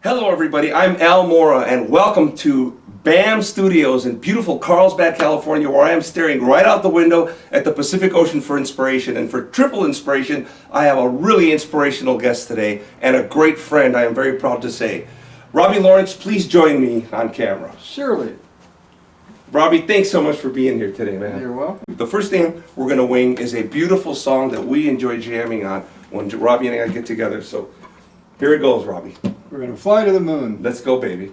Hello everybody, I'm Al Mora and welcome to BAM Studios in beautiful Carlsbad, California, where I am staring right out the window at the Pacific Ocean for inspiration. And for triple inspiration, I have a really inspirational guest today and a great friend, I am very proud to say. Robby Lawrence, please join me on camera. Surely. Robby, thanks so much for being here today, man. You're welcome. The first thing we're going to wing is a beautiful song that we enjoy jamming on when Robby and I get together. So here it goes, Robby. We're going to fly to the moon. Let's go, baby.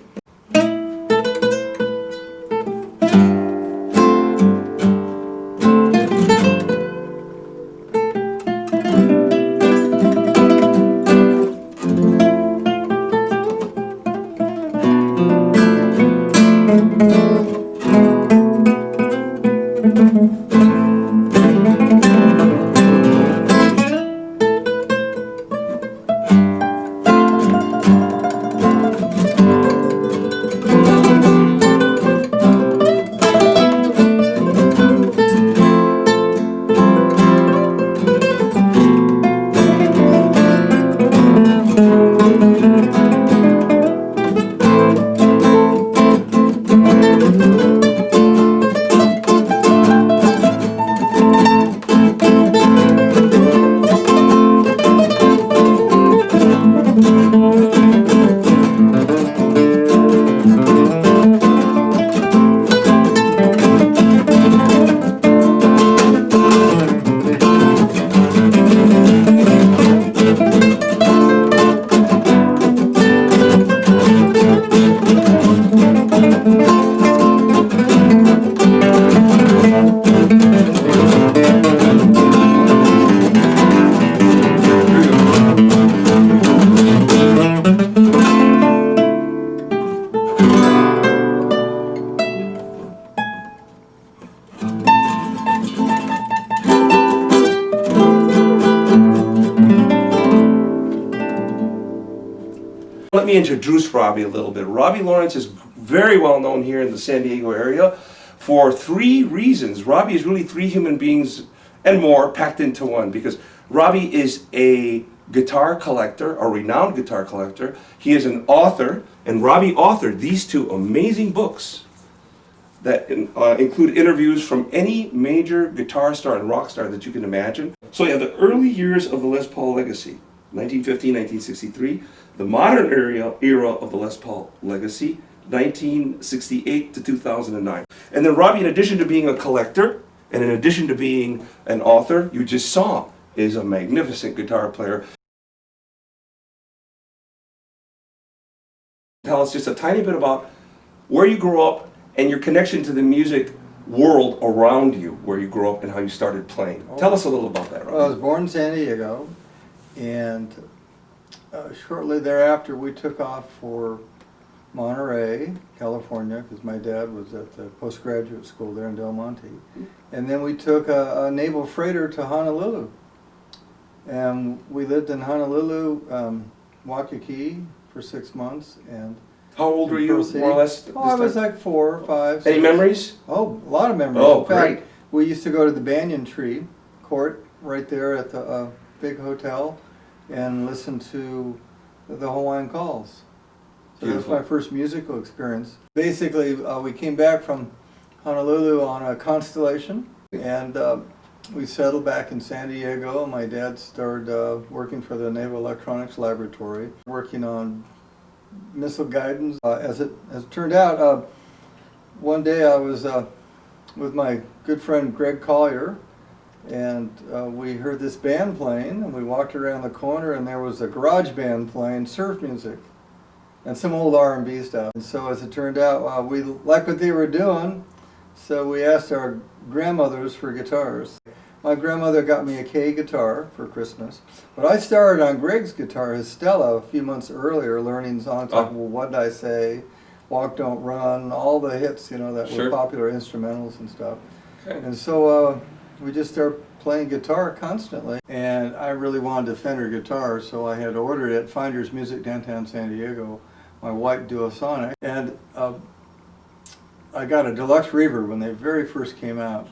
Let me introduce Robby a little bit. Robby Lawrence is very well known here in the San Diego area for three reasons. Robby is really three human beings and more packed into one, because Robby is a guitar collector, a renowned guitar collector. He is an author, and Robby authored these two amazing books that include interviews from any major guitar star and rock star that you can imagine. So yeah, the early years of the Les Paul legacy, 1950, 1963. The modern era of the Les Paul legacy, 1968 to 2009. And then Robby, in addition to being a collector, and in addition to being an author, you just saw, is a magnificent guitar player. Tell us just a tiny bit about where you grew up and your connection to the music world around you, where you grew up and how you started playing. Tell us a little about that, Robby. Well, I was born in San Diego, and shortly thereafter we took off for Monterey, California, because my dad was at the postgraduate school there in Del Monte. And then we took a naval freighter to Honolulu. And we lived in Honolulu, Waikiki, for 6 months. And how old were you, more or less? Oh, I was like 4 or 5. Any memories? Oh, a lot of memories. Oh, in fact, great. We used to go to the Banyan Tree Court right there at the big hotel and listen to the Hawaiian Calls. So that was my first musical experience. Basically, we came back from Honolulu on a Constellation, and we settled back in San Diego. My dad started working for the Naval Electronics Laboratory, working on missile guidance. As it turned out, one day I was with my good friend Greg Collier, and we heard this band playing, and we walked around the corner and there was a garage band playing surf music and some old R&B stuff. And so as it turned out, we liked what they were doing, so we asked our grandmothers for guitars. My grandmother got me a K guitar for Christmas, but I started on Greg's guitar, his Stella, a few months earlier, learning songs like Well, What Did I Say, Walk Don't Run, all the hits, you know, that were popular instrumentals and stuff. Okay. And so we just started playing guitar constantly, and I really wanted a Fender guitar, so I had ordered it at Finders Music downtown San Diego, my white Duosonic, and I got a deluxe reverb when they very first came out,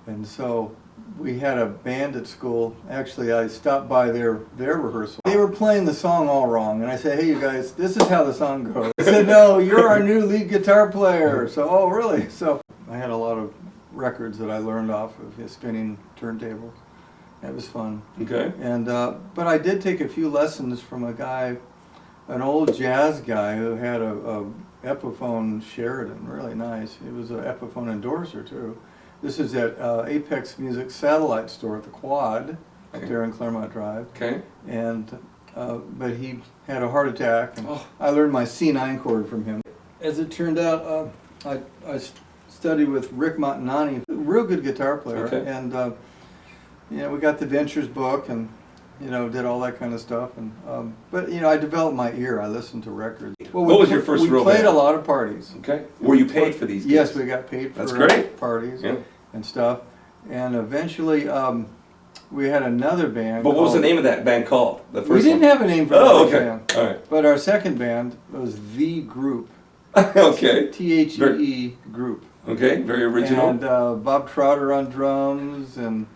and so we had a band at school. Actually, I stopped by their rehearsal. They were playing the song all wrong, and I said, "Hey, you guys, this is how the song goes." They said, "No, you're our new lead guitar player." So, oh, really? So I had a lot of records that I learned off of his spinning turntables. That was fun. Okay. And but I did take a few lessons from a guy, an old jazz guy who had a Epiphone Sheridan, really nice. He was an Epiphone endorser too. This is at Apex Music Satellite Store at the Quad, up there in Claremont Drive. Okay. And but he had a heart attack, and I learned my C9 chord from him. As it turned out, I studied with Rick Montanani, a real good guitar player, and you know, we got the Ventures book, and you know, did all that kind of stuff. And but you know, I developed my ear. I listened to records. Well, what was your first real We played band? a lot of parties. Okay. Were you paid for these gigs? Yes, we got paid for That's great. parties and stuff. And eventually, we had another band. But what was the name of that band called? The first We didn't one? have a name for Oh, that okay. band. All right. But our second band was The Group. Okay. THEE Group. Okay, very original. And Bob Trotter on drums, and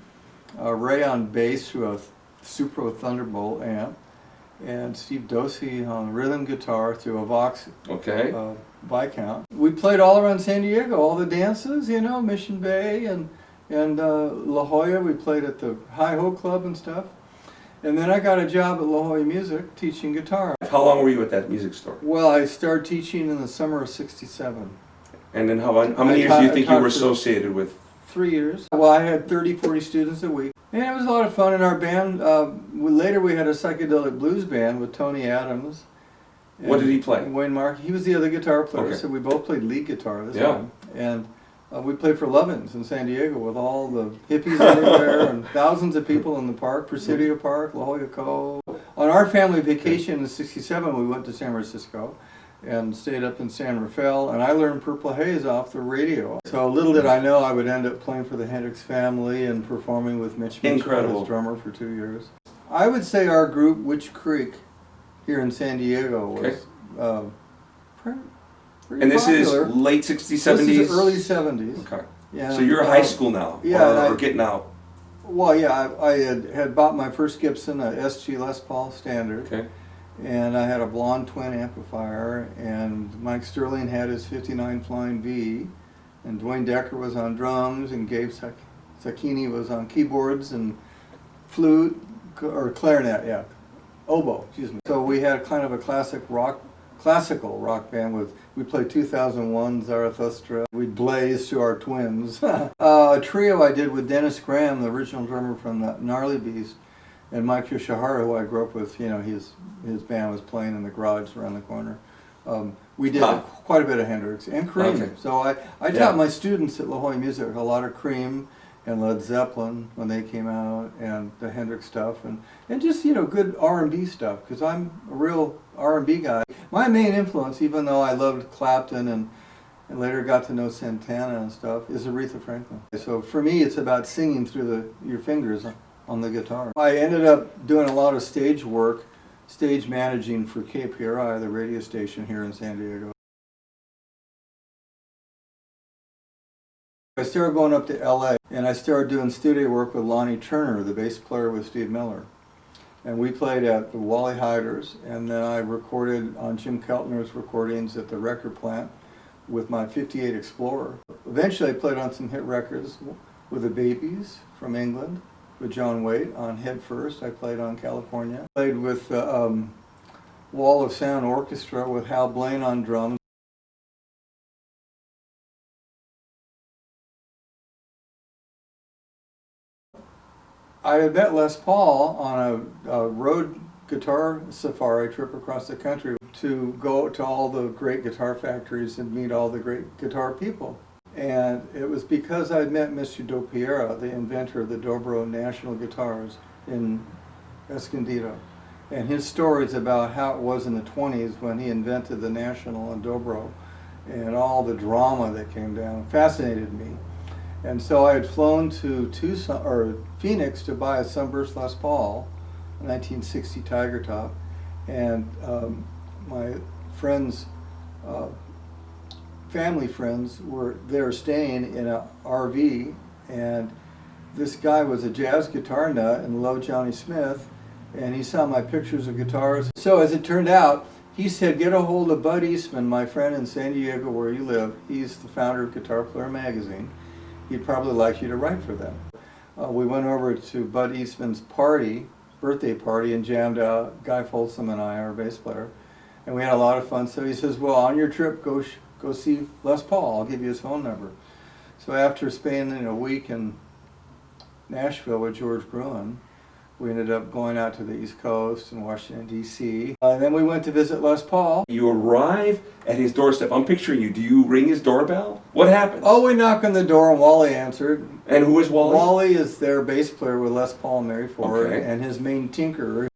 Ray on bass through a Supro Thunderbolt amp, and Steve Dosey on rhythm guitar through a Vox Viscount. We played all around San Diego, all the dances, you know, Mission Bay and La Jolla. We played at the Hi-Ho Club and stuff. And then I got a job at La Jolla Music teaching guitar. How long were you at that music store? Well, I started teaching in the summer of '67. And then how many years do you think you were associated with? 3 years. Well, I had 30, 40 students a week. And it was a lot of fun in our band. Later we had a psychedelic blues band with Tony Adams. What did he play? Wayne Mark. He was the other guitar player, so we both played lead guitar this time. And we played for Lovin's in San Diego with all the hippies everywhere and thousands of people in the park, Presidio Park, La Jolla Cove. On our family vacation in '67, we went to San Francisco and stayed up in San Rafael, and I learned Purple Haze off the radio. So little did I know I would end up playing for the Hendrix family and performing with Mitch Mitchell as drummer for 2 years. I would say our group, Witch Creek, here in San Diego was pretty And this popular. is late 60s, 70s? This is early 70s. Okay. Yeah, So you're in high school now, or getting out? Well, yeah, I had bought my first Gibson, a SG Les Paul Standard. Okay. And I had a blonde twin amplifier, and Mike Sterling had his '59 Flying V, and Dwayne Decker was on drums, and Gabe Sacchini was on keyboards and flute, or clarinet, oboe, excuse me. So we had kind of a classical rock band we played 2001 Zarathustra, we blazed to our twins. A trio I did with Dennis Graham, the original drummer from the Gnarly Beast, and Mike Yoshihara, who I grew up with. You know, his band was playing in the garage around the corner. We did quite a bit of Hendrix and Cream. Okay. So I taught my students at La Jolla Music a lot of Cream and Led Zeppelin when they came out, and the Hendrix stuff, and just, you know, good R&B stuff, because I'm a real R&B guy. My main influence, even though I loved Clapton and later got to know Santana and stuff, is Aretha Franklin. So for me, it's about singing through your fingers on the guitar. I ended up doing a lot of stage work, stage managing for KPRI, the radio station here in San Diego. I started going up to LA, and I started doing studio work with Lonnie Turner, the bass player with Steve Miller. And we played at the Wally Hyders, and then I recorded on Jim Keltner's recordings at the record plant with my '58 Explorer. Eventually I played on some hit records with the Babies from England, with John Waite on Head First. I played on California. Played with Wall of Sound Orchestra with Hal Blaine on drums. I had met Les Paul on a road guitar safari trip across the country to go to all the great guitar factories and meet all the great guitar people. And it was because I'd met Mr. Dopiera, the inventor of the Dobro National guitars in Escondido. And his stories about how it was in the 20s when he invented the National and Dobro, and all the drama that came down fascinated me. And so I had flown to Phoenix to buy a Sunburst Les Paul, a 1960 Tiger Top, and my friends, family friends, were there staying in an RV, and this guy was a jazz guitar nut and loved Johnny Smith, and he saw my pictures of guitars. So as it turned out, he said, get a hold of Bud Eastman, my friend in San Diego where you live. He's the founder of Guitar Player magazine. He'd probably like you to write for them. We went over to Bud Eastman's birthday party, and jammed out. Guy Folsom and I, our bass player, and we had a lot of fun. So he says, well, on your trip, go see Les Paul. I'll give you his phone number. So after spending a week in Nashville with George Gruen, we ended up going out to the East Coast and Washington, D.C. Then we went to visit Les Paul. You arrive at his doorstep. I'm picturing you. Do you ring his doorbell? What happens? Oh, we knock on the door and Wally answered. And who is Wally? Wally is their bass player with Les Paul and Mary Ford, Okay. and his main tinkerer.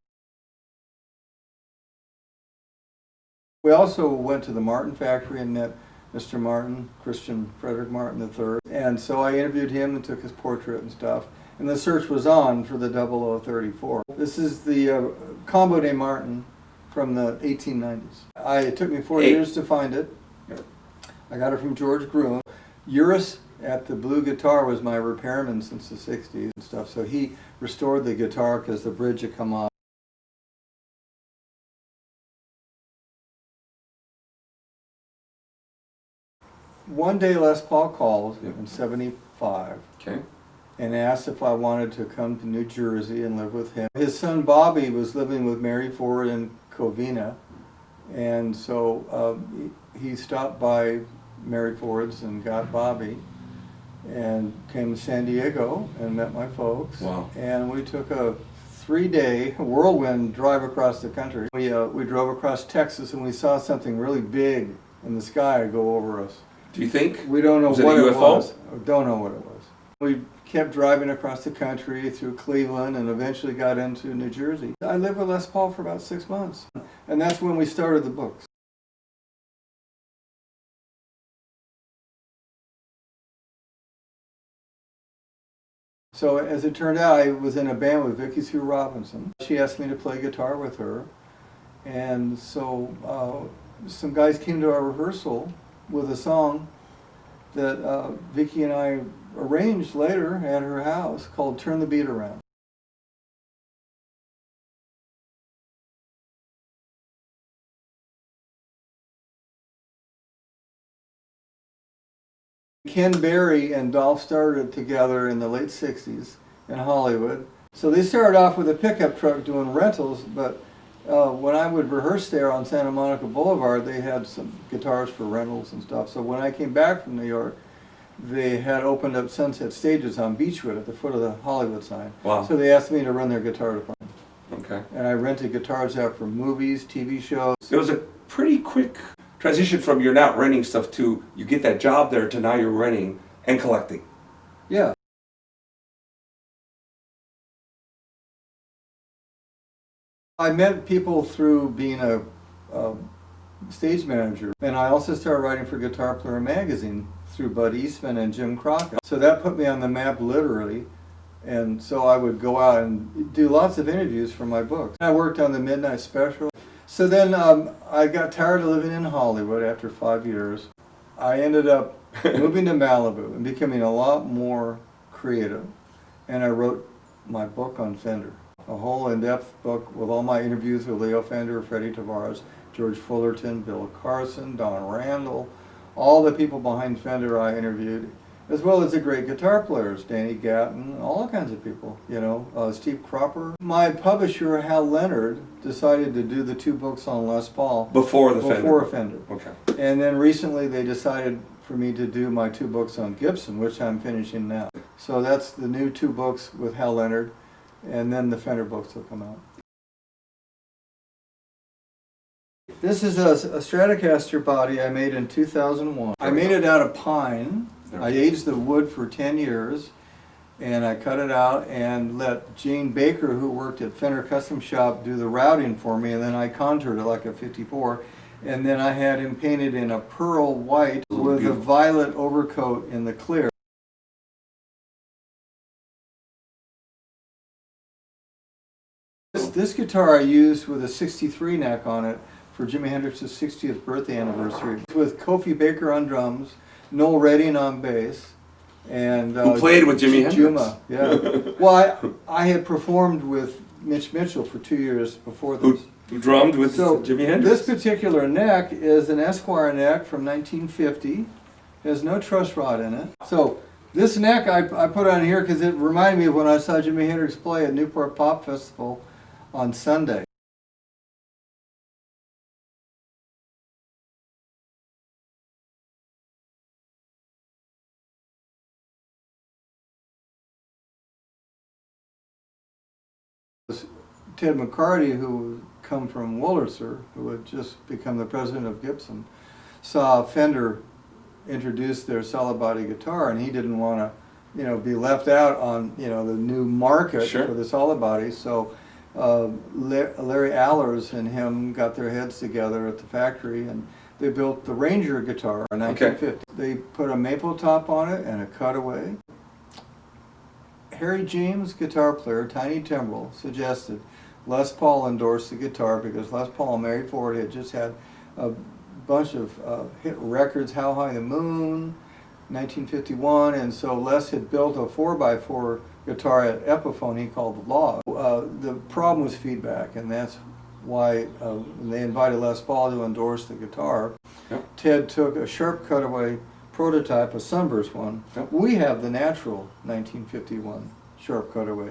We also went to the Martin factory and met Mr. Martin, Christian Frederick Martin III. And so I interviewed him and took his portrait and stuff. And the search was on for the 0034. This is the Combo de Martin from the 1890s. It took me 4 years to find it. I got it from George Gruen. Uris at the Blue Guitar was my repairman since the 60s and stuff. So he restored the guitar because the bridge had come off. One day Les Paul called in '75. Okay. And asked if I wanted to come to New Jersey and live with him. His son Bobby was living with Mary Ford in Covina, and so he stopped by Mary Ford's and got Bobby, and came to San Diego and met my folks. Wow. And we took a 3-day whirlwind drive across the country. We drove across Texas, and we saw something really big in the sky go over us. Do you think? We don't know Was it what a it UFO? was. Don't know what it was. We kept driving across the country through Cleveland and eventually got into New Jersey. I lived with Les Paul for about 6 months, and that's when we started the books. So as it turned out, I was in a band with Vicki Sue Robinson. She asked me to play guitar with her, and so some guys came to our rehearsal with a song that Vicki and I arranged later at her house called Turn the Beat Around. Ken Berry and Dolph started together in the late 60s in Hollywood. So they started off with a pickup truck doing rentals, but when I would rehearse there on Santa Monica Boulevard, they had some guitars for rentals and stuff. So when I came back from New York, they had opened up Sunset Stages on Beechwood at the foot of the Hollywood sign. Wow. So they asked me to run their guitar department. Okay. And I rented guitars out for movies, TV shows. It was a pretty quick transition from you're not renting stuff to you get that job there to now you're renting and collecting. Yeah. I met people through being a stage manager, and I also started writing for Guitar Player magazine through Bud Eastman and Jim Crockett. So that put me on the map literally, and so I would go out and do lots of interviews for my books. I worked on the Midnight Special. So then I got tired of living in Hollywood after 5 years. I ended up moving to Malibu and becoming a lot more creative, and I wrote my book on Fender. A whole in-depth book with all my interviews with Leo Fender, Freddie Tavares, George Fullerton, Bill Carson, Don Randall, all the people behind Fender I interviewed, as well as the great guitar players, Danny Gatton, all kinds of people, you know, Steve Cropper. My publisher, Hal Leonard, decided to do the 2 books on Les Paul Before Fender. Okay. And then recently they decided for me to do my 2 books on Gibson, which I'm finishing now. So that's the new 2 books with Hal Leonard, and then the Fender books will come out. This is a Stratocaster body I made in 2001. I made it out of pine. I aged the wood for 10 years, and I cut it out and let Gene Baker, who worked at Fender Custom Shop, do the routing for me, and then I contoured it like a 54, and then I had him painted in a pearl white with a violet overcoat in the clear. This guitar I used with a 63 neck on it for Jimi Hendrix's 60th birthday anniversary, with Kofi Baker on drums, Noel Redding on bass, And who played with Jimi Hendrix. Juma, yeah. Well, I had performed with Mitch Mitchell for 2 years before this. Who drummed with Jimi Hendrix. This particular neck is an Esquire neck from 1950. Has no truss rod in it. So this neck I put on here because it reminded me of when I saw Jimi Hendrix play at Newport Pop Festival on Sunday. Ted McCarty, who come from Wurlitzer, who had just become the president of Gibson, saw Fender introduce their solid body guitar, and he didn't want to, be left out on, the new market Sure. for the solid body. So Larry Allers and him got their heads together at the factory, and they built the Ranger guitar in 1950. They put a maple top on it and a cutaway. Harry James, guitar player, Tiny Timbrel, suggested Les Paul endorse the guitar because Les Paul and Mary Ford had just had a bunch of hit records, How High the Moon, 1951, and so Les had built a 4x4 guitar at Epiphone he called the Law. The problem was feedback, and that's why when they invited Les Paul to endorse the guitar. Yep. Ted took a sharp cutaway prototype, a Sunburst one. Yep. We have the natural 1951 sharp cutaway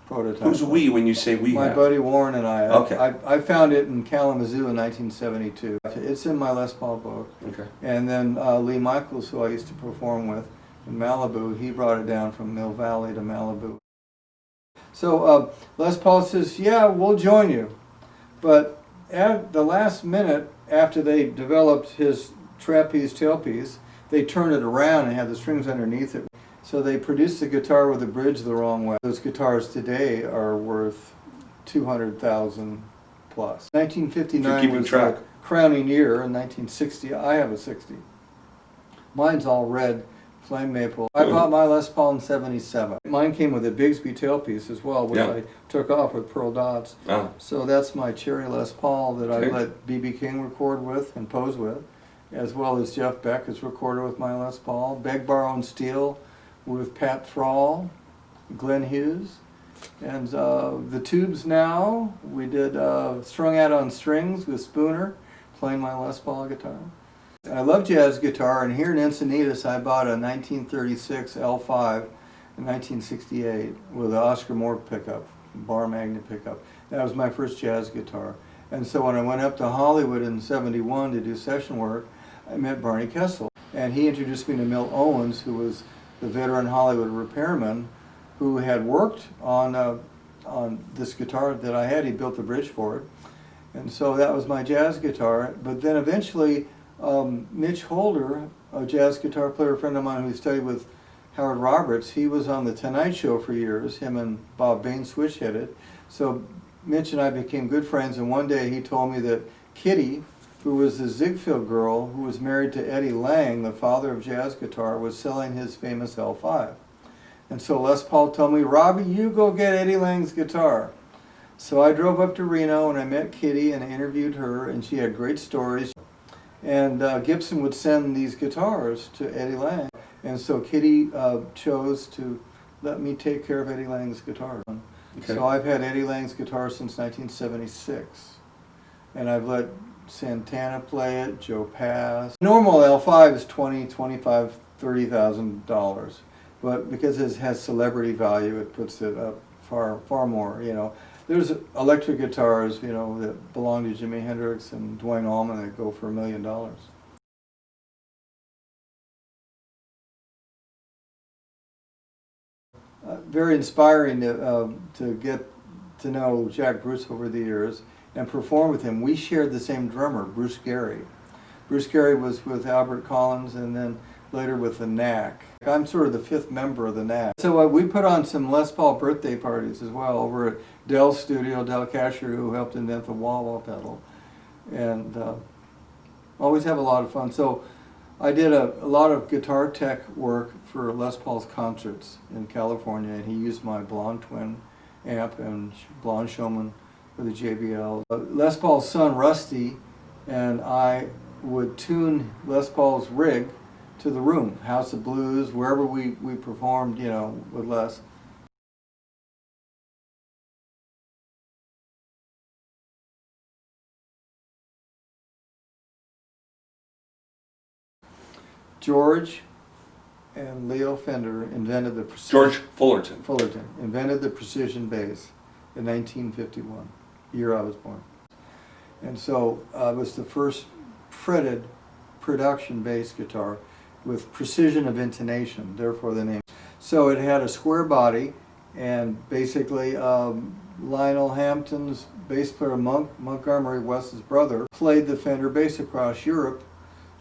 prototype. Who's we when you say we My have? buddy Warren and I. Okay. I found it in Kalamazoo in 1972. It's in my Les Paul book. Okay. And then Lee Michaels, who I used to perform with in Malibu, he brought it down from Mill Valley to Malibu. So Les Paul says, yeah, we'll join you. But at the last minute, after they developed his trapeze tailpiece, they turned it around and had the strings underneath it. So they produced the guitar with the bridge the wrong way. Those guitars today are worth $200,000 plus. 1959 was the crowning year. In 1960, I have a 60. Mine's all red, flame maple. I bought my Les Paul in 77. Mine came with a Bigsby tailpiece as well, which I took off with pearl dots. Oh. So that's my cherry Les Paul that I let B.B. King record with and pose with, as well as Jeff Beck has recorded with my Les Paul. Beg, Borrow, and Steal with Pat Thrall, Glenn Hughes. And the Tubes Now, we did Strung Out on Strings with Spooner, playing my Les Paul guitar. I love jazz guitar, and here in Encinitas I bought a 1936 L5 in 1968 with an Oscar Moore pickup, bar magnet pickup. That was my first jazz guitar. And so when I went up to Hollywood in '71 to do session work, I met Barney Kessel. And he introduced me to Milt Owens, who was the veteran Hollywood repairman who had worked on this guitar that I had. He built the bridge for it. And so that was my jazz guitar. But then eventually, Mitch Holder, a jazz guitar player friend of mine who studied with Howard Roberts, he was on the Tonight Show for years. Him and Bob Bain switch-headed. So Mitch and I became good friends, and one day he told me that Kitty, who was the Ziegfeld girl who was married to Eddie Lang, the father of jazz guitar, was selling his famous L5. And so Les Paul told me, Robbie, you go get Eddie Lang's guitar. So I drove up to Reno and I met Kitty and I interviewed her, and she had great stories. And Gibson would send these guitars to Eddie Lang. And so Kitty chose to let me take care of Eddie Lang's guitar. Okay. So I've had Eddie Lang's guitar since 1976. And I've let Santana play it, Joe Pass. Normal L5 is $20,000, $25,000, $30,000. But because it has celebrity value, it puts it up far more, There's electric guitars, that belong to Jimi Hendrix and Duane Allman that go for $1 million. Very inspiring to get to know Jack Bruce over the years and perform with him. We shared the same drummer, Bruce Gary. Bruce Gary was with Albert Collins and then later with the Knack. I'm sort of the fifth member of the Knack. So we put on some Les Paul birthday parties as well over at Dell's studio, Del Casher, who helped invent the wah-wah pedal. And always have a lot of fun. So I did a lot of guitar tech work for Les Paul's concerts in California, and he used my Blonde Twin amp and Blonde Showman for the JBL. Les Paul's son, Rusty, and I would tune Les Paul's rig to the room. House of Blues, wherever we performed, you know, with Les. George and Leo Fender invented the George Fullerton. Fullerton invented the precision bass in 1951, year I was born. And so it was the first fretted production bass guitar with precision of intonation, therefore the name. So it had a square body, and basically Lionel Hampton's bass player Montgomery, Wes's brother, played the Fender bass across Europe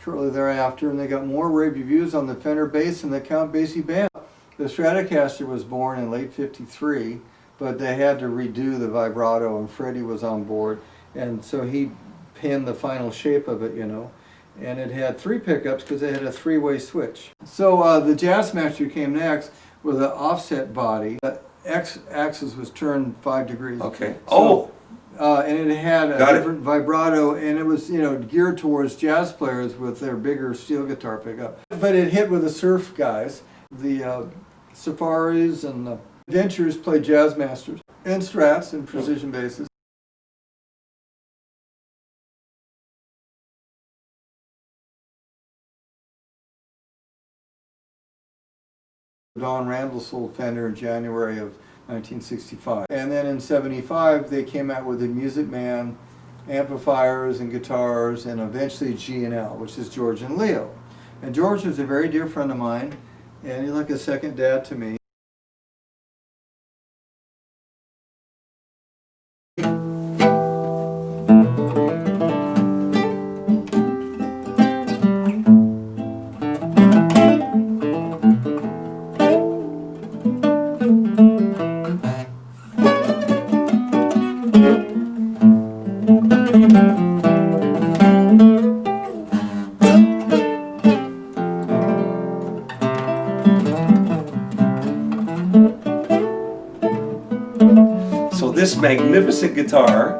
shortly thereafter, and they got more rave reviews on the Fender bass than the Count Basie band. The Stratocaster was born in late '53, but they had to redo the vibrato, and Freddie was on board, and so he pinned the final shape of it, you know. And it had 3 pickups because it had a 3-way switch. So the Jazzmaster came next with an offset body. The X-axis was turned 5 degrees. Okay. So, and it had a different vibrato, and it was, you know, geared towards jazz players with their bigger steel guitar pickup. But it hit with the surf guys. The Safaris and the Adventures played Jazzmasters and Strats and precision basses. Don Randall sold Fender in January of 1965. And then in '75 they came out with the Music Man amplifiers and guitars, and eventually G&L, which is George and Leo. And George was a very dear friend of mine, and he's like a second dad to me. So this magnificent guitar,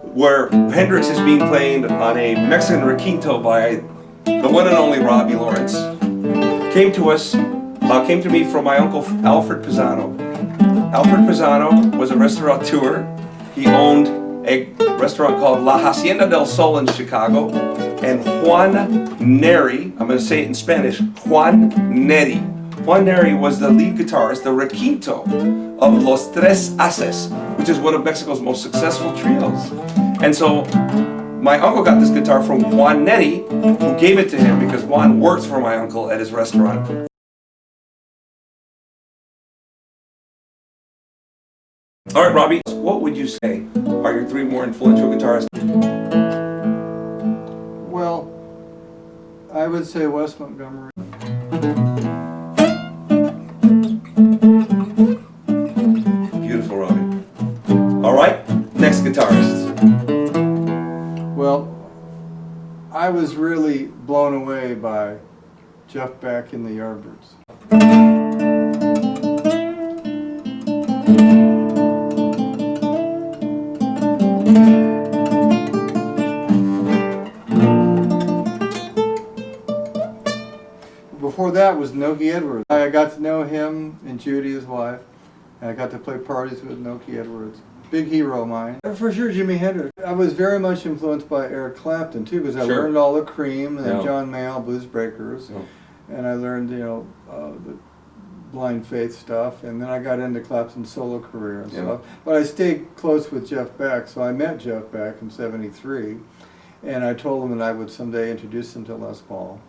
where Hendrix is being played on a Mexican requinto by the one and only Robby Lawrence, came to me from my uncle Alfred Pisano. Alfred Pisano was a restaurateur. He owned a restaurant called La Hacienda del Sol in Chicago, and Juan Neri, I'm going to say it in Spanish, Juan Neri. Juan Neri was the lead guitarist, the requinto of Los Tres Haces, which is one of Mexico's most successful trios. And so my uncle got this guitar from Juan Neri, who gave it to him because Juan worked for my uncle at his restaurant. All right, Robby, what would you say are your 3 more influential guitarists? Well, I would say Wes Montgomery. Beautiful, Robby. All right, next guitarist. Well, I was really blown away by Jeff Beck and the Yardbirds. Before that was Nokie Edwards. I got to know him and Judy, his wife, and I got to play parties with Nokie Edwards. Big hero of mine. For sure, Jimi Hendrix. I was very much influenced by Eric Clapton too, because I learned all the Cream and John Mayall, Blues Breakers, and I learned, you know, the Blind Faith stuff, and then I got into Clapton's solo career and stuff. But I stayed close with Jeff Beck, so I met Jeff Beck in '73, and I told him that I would someday introduce him to Les Paul.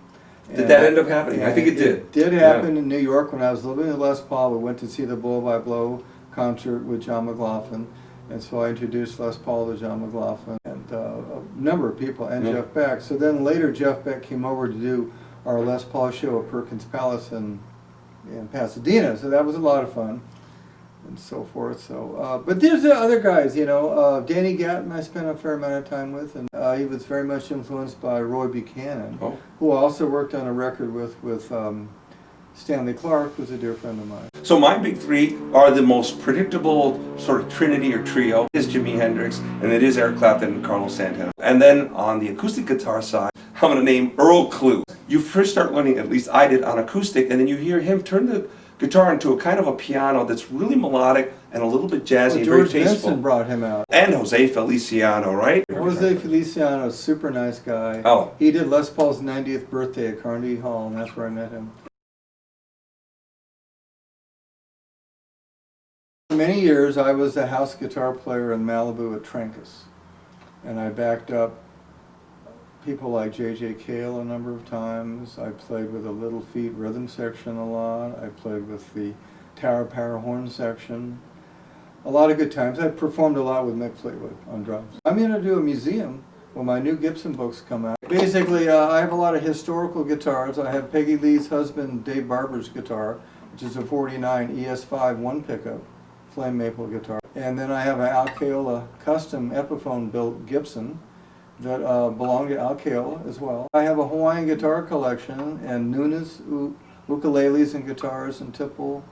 Did that end up happening? I think it did. It did happen in New York when I was living in Les Paul. We went to see the Blow by Blow concert with John McLaughlin, and so I introduced Les Paul to John McLaughlin and a number of people, and Jeff Beck. So then later Jeff Beck came over to do our Les Paul show at Perkins Palace in Pasadena, so that was a lot of fun and so forth. So, but there's the other guys, you know, Danny Gatton I spent a fair amount of time with, and he was very much influenced by Roy Buchanan, who also worked on a record with Stanley Clarke, who's a dear friend of mine. So my big 3 are the most predictable sort of trinity or trio. It is Jimi Hendrix, and it is Eric Clapton and Carlos Santana. And then on the acoustic guitar side, I'm going to name Earl Klugh. you first start learning, at least I did, on acoustic, and then you hear him turn the guitar into a kind of a piano that's really melodic and a little bit jazzy and very George tasteful. Benson brought him out. And Jose Feliciano, right? Jose Feliciano, super nice guy. Oh. He did Les Paul's 90th birthday at Carnegie Hall, and that's where I met him. For many years, I was the house guitar player in Malibu at Trancas, and I backed up people like J.J. Cale a number of times. I played with the Little Feat rhythm section a lot. I played with the Tower Power horn section. A lot of good times. I performed a lot with Mick Fleetwood on drums. I'm going to do a museum when my new Gibson books come out. Basically, I have a lot of historical guitars. I have Peggy Lee's husband, Dave Barber's guitar, which is a 49 ES5 one pickup, flame maple guitar. And then I have an Alcaola custom Epiphone built Gibson that belonged to Alcaola as well. I have a Hawaiian guitar collection and Nunes ukuleles and guitars and tipple.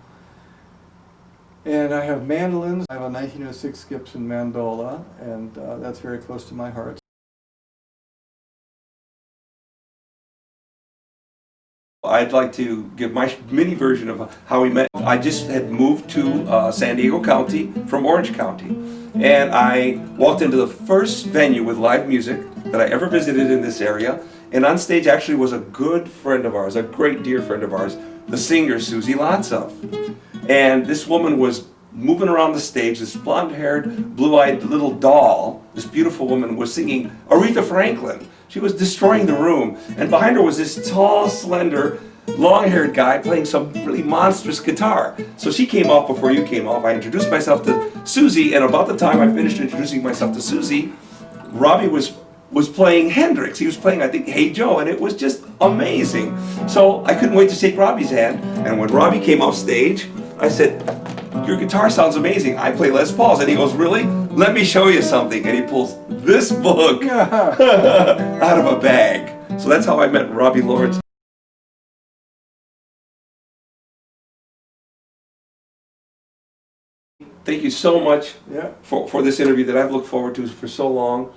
And I have mandolins. I have a 1906 Gibson mandola, and that's very close to my heart. I'd like to give my mini version of how we met. I just had moved to San Diego County from Orange County, and I walked into the first venue with live music that I ever visited in this area, and on stage actually was a good friend of ours, a great dear friend of ours, the singer Susie Lotsoff. And this woman was moving around the stage, this blonde-haired, blue-eyed little doll, this beautiful woman was singing Aretha Franklin. She was destroying the room, and behind her was this tall, slender, long-haired guy playing some really monstrous guitar. So she came off before you came off. I introduced myself to Susie, and about the time I finished introducing myself to Susie, Robbie was playing Hendrix. He was playing, I think, Hey Joe, and it was just amazing. So I couldn't wait to shake Robbie's hand, and when Robbie came off stage, I said, "Your guitar sounds amazing. I play Les Paul's." And he goes, "Really? Let me show you something." And he pulls this book out of a bag. So that's how I met Robby Lawrence. Thank you so much for this interview that I've looked forward to for so long.